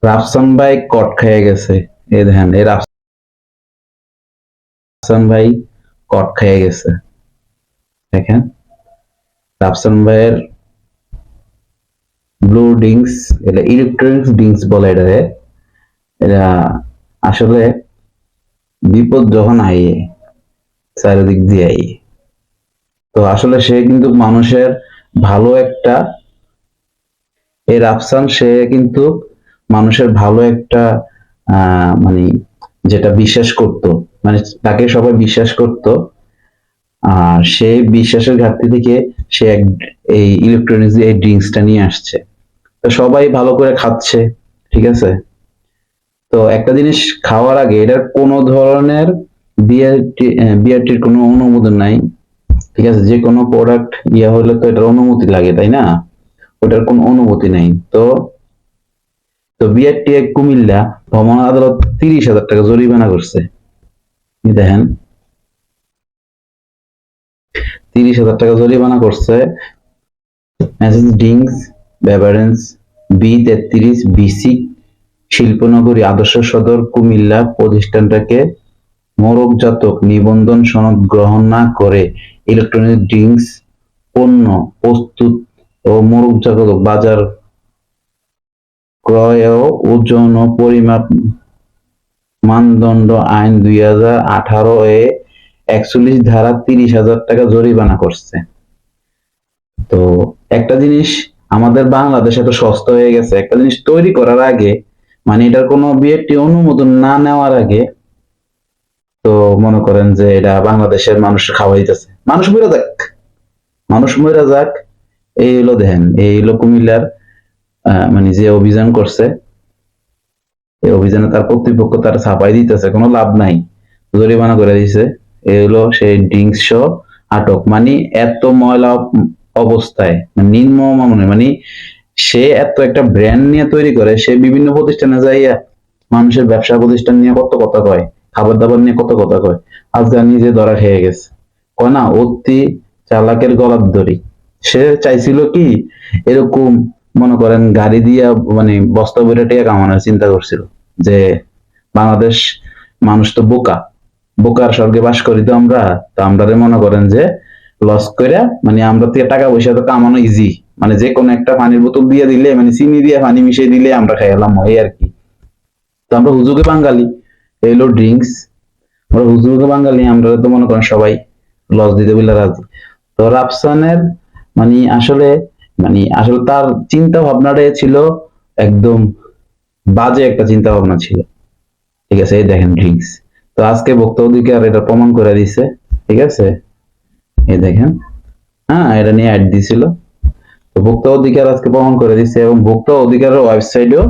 রাফসান ভাই কট খেয়ে গেছে। এই দেখেন, এই রাফসান ভাই কট খেয়ে গেছে। দেখেন, রাফসান ভাইয়ের ব্লু ড্রিঙ্কস, এটা ইলেকট্রনিক্স ড্রিঙ্কস বলে এটারে। এটা আসলে বিপদ যখন আইয়ে চারিদিক দিয়ে আইয়ে, তো আসলে সে কিন্তু মানুষের ভালো একটা, এই রাফসান সে কিন্তু মানুষের ভালো একটা মানে যেটা বিশ্বাস করত, মানে তাকে সবাই বিশ্বাস করত। আর সেই বিশ্বাসের ঘাটতি থেকে সে এই ইলেকট্রনিক্স এই ড্রিঙ্কসটা নিয়ে আসছে। তো সবাই ভালো করে খাচ্ছে, ঠিক আছে। তো একটা জিনিস খাওয়ার আগে এটার কোনো ধরনের বিআরটির কোনো অনুমোদন নাই, ঠিক আছে। যে কোনো প্রোডাক্ট হলে তো এটার অনুমতি লাগে, তাই না? ওটার কোনো অনুমতি নাই। তো তো বিআরটি কুমিল্লা ভ্রমণ আদালত 30,000 টাকা জরিমানা করছে। দেখেন, 30,000 টাকা জরিমানা করছে মেসেজ ড্রিঙ্কস বেভারেন্স B33 শিল্পনগরী আদর্শ সদর কুমিল্লা প্রতিষ্ঠানটাকে মোড়কজাতক নিবন্ধন সনদ গ্রহণ না করে ইলেকট্রনিক ড্রিঙ্কস পণ্য প্রস্তুত ও মোড়কজাতক বাজার ক্রয় ও ওজন ও পরিমাপ মানদণ্ড আইন 2018 এ 41 ধারা 30,000 টাকা জরিমানা করছে। তো একটা জিনিস আমাদের বাংলাদেশে এত সস্তা হয়ে গেছে, একটা জিনিস তৈরি করার আগে, মানে এটার কোনো বিএটি অনুমোদন না নেওয়ার আগে, তো মনে করেন যে এটা বাংলাদেশের মানুষ খাওয়া দিতেছে, মানুষ মরে যাক, মানুষ মরে যাক। এই হলো দেখেন, এই হলো কুমিল্লার মানে যে অভিযান করছে, এই অভিযানে তার কর্তৃপক্ষ তার ছাপাই দিতেছে, কোনো লাভ নাই, জরিমানা করে দিছে। এই হলো সেই ড্রিঙ্কস সহ আটক। মানে এত ময়লা অবস্থায়, মানে নিম্ন মানের, মানে সে এত একটা ব্র্যান্ড নিয়ে তৈরি করে, সে বিভিন্ন প্রতিষ্ঠানে যাইয়া মানুষের ব্যবসা প্রতিষ্ঠান নিয়ে কত কথা কয়, খাবার দাবার নিয়ে কত কথা কয়। আজকে নিজে ধরা খেয়ে গেছে। কয় না, অতি চালাকের গলার দড়ি। সে চাইছিল কি, এরকম মনে করেন গাড়ি দিয়া, মানে বস্তা বইটা টিয়া কামানোর চিন্তা করছিল, যে বাংলাদেশ মানুষ তো বোকা, বোকার স্বর্গে বাস করি তো আমরা, তো আমরা মনে করেন যে লস করে, মানে আমরা থেকে টাকা পয়সা তো কামানো ইজি, মানে যে কোনো একটা পানির বোতল দিয়ে দিলে, মানে চিনি দিয়ে পানি মিশিয়ে দিলে আমরা খাইলাম, এই আর কি। তো আমরা হুজুগে বাঙালি, এলো ড্রিঙ্কস, আমরা হুজুগে বাঙালি, আমরা তো মনে করেন সবাই লস দিতে বলে রাজি। তো রাফসানের মানে আসলে, মানে আসলে তার চিন্তা ভাবনাটাই ছিল একদম বাজে একটা চিন্তা ভাবনা ছিল, ঠিক আছে। এই দেখেন ড্রিঙ্কস, তো আজকে ভোক্তা অধিকার এটা প্রমাণ করে দিছে, ঠিক আছে। এই দেখেন, হ্যাঁ, এটা নিয়ে অ্যাড দিছিল। তো ভোক্তা অধিকার আজকে প্রমাণ করে দিচ্ছে, এবং ভোক্তা অধিকারের ওয়েবসাইটেও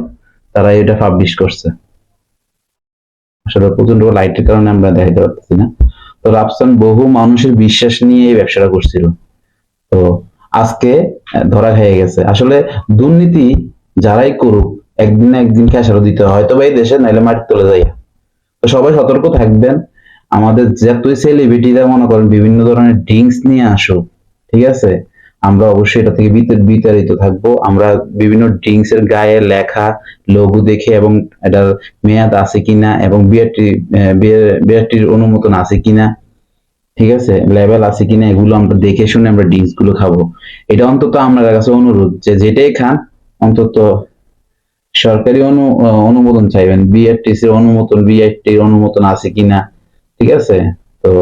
তারা এটা পাবলিশ করছে। আসলে প্রচন্ড লাইটের কারণে আমরা দেখাতে পারতেছি না। তো রাফসান বহু মানুষের বিশ্বাস নিয়ে এই ব্যবসাটা করছিল, তো আজকে ধরা খেয়ে গেছে। আসলে দুর্নীতি যারাই করুক, একদিন না একদিন খেসারত দিতে হয়, হয়তো এই দেশে নাইলে মাটি চলে যায়। তো সবাই সতর্ক থাকবেন। আমাদের যতই সেলিব্রিটিরা মনে করেন বিভিন্ন ধরনের ড্রিঙ্কস নিয়ে আসুক, ঠিক আছে, আমরা অবশ্যই এটা থেকে বিতাড়িত থাকবো। আমরা বিভিন্ন ড্রিঙ্কস এর গায়ে লেখা লোগো দেখে, এবং এটার মেয়াদ আছে কিনা, এবং বিআরটির অনুমোদন আছে কিনা, ঠিক আছে, লেভেল আছে কিনা, এগুলো আমরা দেখে শুনে আমরা ড্রিঙ্কস গুলো খাবো। এটা অন্তত আপনার কাছে অনুরোধ, যে যেটাই খান অন্তত সরকারি অনুমোদন চাইবেন, বিআরটিসির অনুমোদন, বিআরটির অনুমোদন আছে কিনা, ঠিক আছে। তো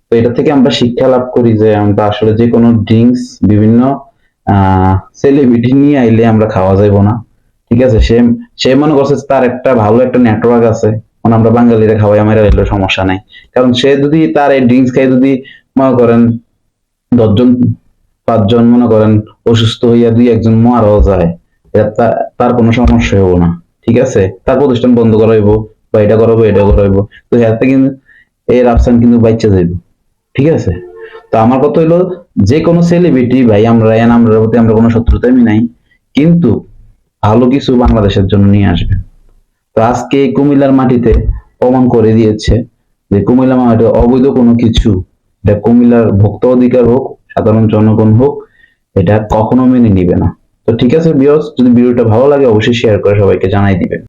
তো এটা থেকে আমরা শিক্ষা লাভ করি যে আমরা আসলে যে কোনো ড্রিঙ্কস বিভিন্ন সেলিব্রিটি নিয়ে আইলে আমরা খাওয়া যাইব না, ঠিক আছে। সে সে মনে করছে তার একটা ভালো একটা নেটওয়ার্ক আছে, মানে আমরা বাঙালিরা খাওয়াই, আমার এলো সমস্যা নাই। কারণ সে যদি তার এই ড্রিঙ্কস খাই যদি মনে করেন 10 জন 5 জন মনে করেন অসুস্থ হইয়া দুই একজন মারাও যায়, তার কোনো সমস্যা হবো না, ঠিক আছে। তার প্রতিষ্ঠান বন্ধ করাইবো, বা এটা করাবো এটা করাইবো, তো হাতে কিন্তু এই রাফসান কিন্তু বাচ্চা যাইব, ঠিক আছে। তো আমার কথা হইলো, যে কোনো সেলিব্রিটি ভাই, আমরা প্রতি আমরা কোনো শত্রুতাই নাই, কিন্তু ভালো কিছু বাংলাদেশের জন্য নিয়ে আসবে। তো আজকে কুমিল্লার মাটিতে প্রমাণ করে দিয়েছে যে কুমিল্লা মাটিতে অবৈধ কোনো কিছু, এটা কুমিল্লার ভোক্তা অধিকার হোক, সাধারণ জনগণ হোক, এটা কখনো মেনে নিবে না। তো ঠিক আছে ভিউয়ার্স, যদি ভিডিওটা ভালো লাগে অবশ্যই শেয়ার করে সবাইকে জানাই দিবেন।